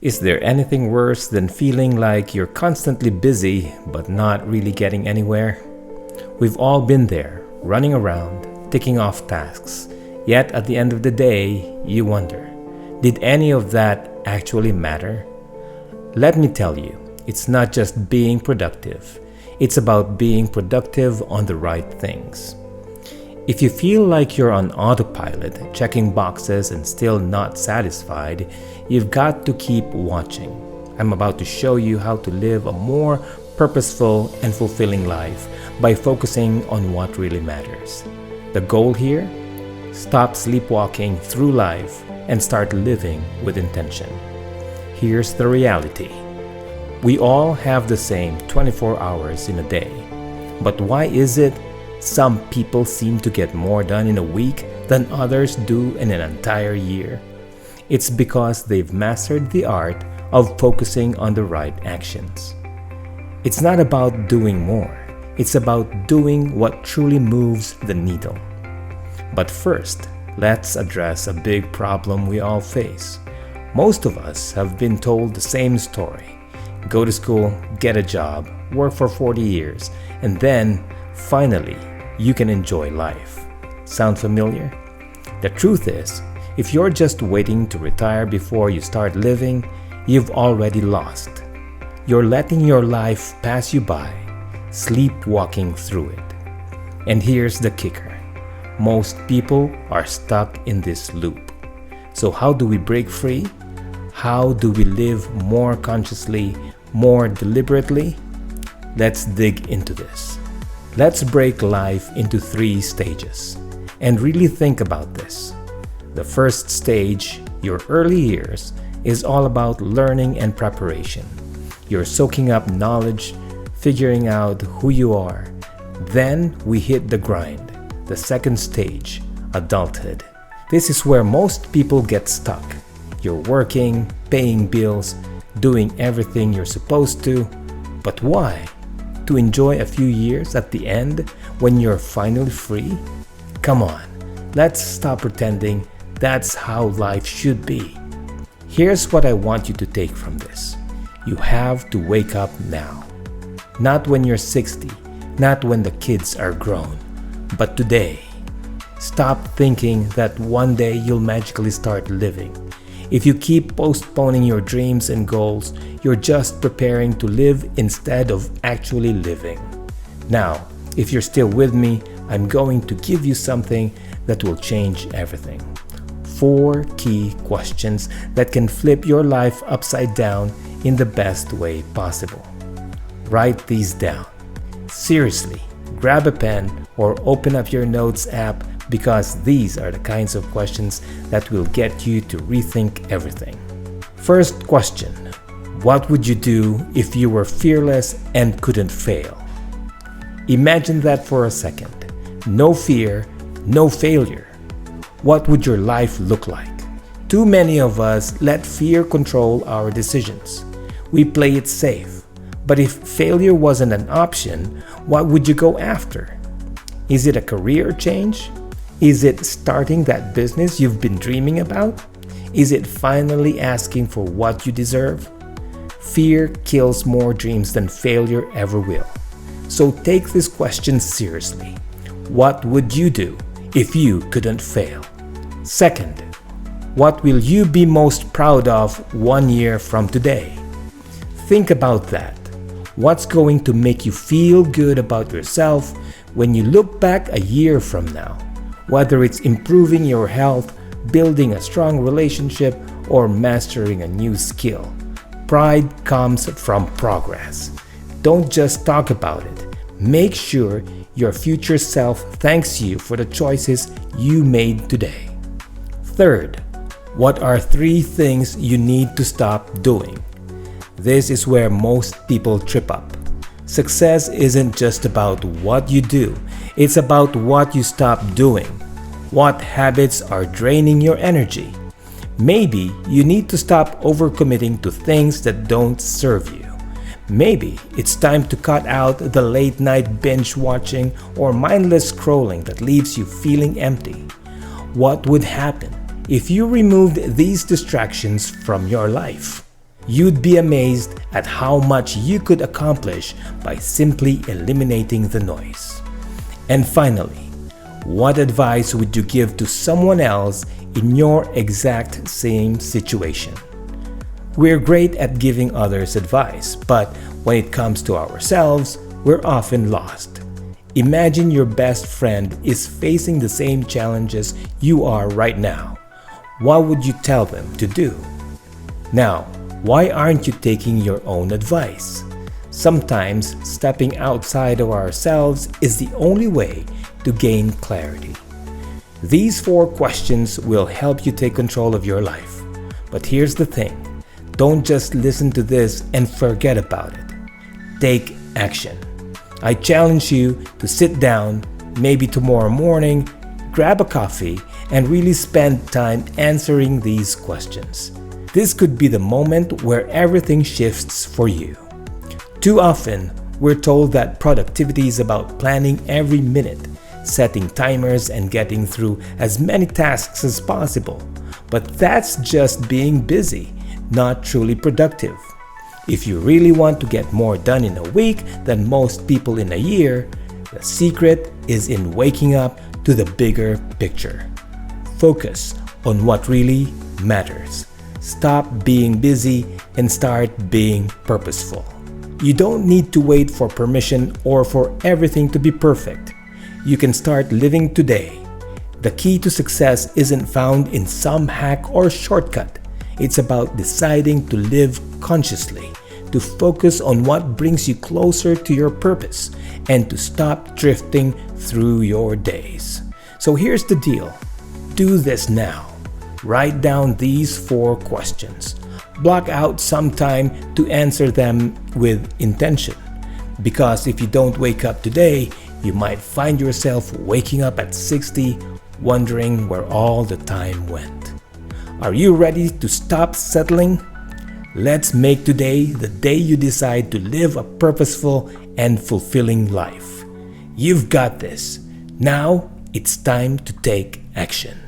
Is there anything worse than feeling like you're constantly busy but not really getting anywhere? We've all been there, running around, ticking off tasks. Yet at the end of the day, you wonder, did any of that actually matter? Let me tell you, it's not just being productive. It's about being productive on the right things. If you feel like you're on autopilot, checking boxes and still not satisfied, you've got to keep watching. I'm about to show you how to live a more purposeful and fulfilling life by focusing on what really matters. The goal here? Stop sleepwalking through life and start living with intention. Here's the reality. We all have the same 24 hours in a day. But why is it some people seem to get more done in a week than others do in an entire year? It's because they've mastered the art of focusing on the right actions. It's not about doing more. It's about doing what truly moves the needle. But first, let's address a big problem we all face. Most of us have been told the same story. Go to school, get a job, work for 40 years, and then, finally, you can enjoy life. Sound familiar? The truth is, if you're just waiting to retire before you start living, you've already lost. You're letting your life pass you by, sleepwalking through it. And here's the kicker. Most people are stuck in this loop. So how do we break free? How do we live more consciously, more deliberately? Let's dig into this. Let's break life into 3 stages and really think about this. The first stage, your early years, is all about learning and preparation. You're soaking up knowledge, figuring out who you are. Then we hit the grind, the second stage, adulthood. This is where most people get stuck. You're working, paying bills, doing everything you're supposed to. But why? To enjoy a few years at the end when you're finally free? Come on, let's stop pretending that's how life should be. Here's what I want you to take from this. You have to wake up now. Not when you're 60, not when the kids are grown, but today. Stop thinking that one day you'll magically start living. If you keep postponing your dreams and goals, you're just preparing to live instead of actually living. Now, if you're still with me, I'm going to give you something that will change everything. 4 key questions that can flip your life upside down in the best way possible. Write these down. Seriously, grab a pen or open up your notes app because these are the kinds of questions that will get you to rethink everything. First question, what would you do if you were fearless and couldn't fail? Imagine that for a second. No fear, no failure. What would your life look like? Too many of us let fear control our decisions. We play it safe. But if failure wasn't an option, what would you go after? Is it a career change? Is it starting that business you've been dreaming about? Is it finally asking for what you deserve? Fear kills more dreams than failure ever will. So take this question seriously. What would you do if you couldn't fail? Second, what will you be most proud of 1 year from today? Think about that. What's going to make you feel good about yourself when you look back a year from now? Whether it's improving your health, building a strong relationship, or mastering a new skill. Pride comes from progress. Don't just talk about it. Make sure your future self thanks you for the choices you made today. Third, what are 3 things you need to stop doing? This is where most people trip up. Success isn't just about what you do, it's about what you stop doing. What habits are draining your energy? Maybe you need to stop overcommitting to things that don't serve you. Maybe it's time to cut out the late night binge watching or mindless scrolling that leaves you feeling empty. What would happen if you removed these distractions from your life? You'd be amazed at how much you could accomplish by simply eliminating the noise. And finally, what advice would you give to someone else in your exact same situation? We're great at giving others advice, but when it comes to ourselves, we're often lost. Imagine your best friend is facing the same challenges you are right now. What would you tell them to do? Now, why aren't you taking your own advice? Sometimes stepping outside of ourselves is the only way to gain clarity. These 4 questions will help you take control of your life. But here's the thing. Don't just listen to this and forget about it. Take action. I challenge you to sit down, maybe tomorrow morning, grab a coffee, and really spend time answering these questions. This could be the moment where everything shifts for you. Too often, we're told that productivity is about planning every minute, setting timers, and getting through as many tasks as possible. But that's just being busy, not truly productive. If you really want to get more done in a week than most people in a year, the secret is in waking up to the bigger picture. Focus on what really matters. Stop being busy and start being purposeful. You don't need to wait for permission or for everything to be perfect. You can start living today. The key to success isn't found in some hack or shortcut. It's about deciding to live consciously, to focus on what brings you closer to your purpose, and to stop drifting through your days. So here's the deal. Do this now. Write down these 4 questions. Block out some time to answer them with intention. Because if you don't wake up today, you might find yourself waking up at 60, wondering where all the time went. Are you ready to stop settling? Let's make today the day you decide to live a purposeful and fulfilling life. You've got this. Now it's time to take action.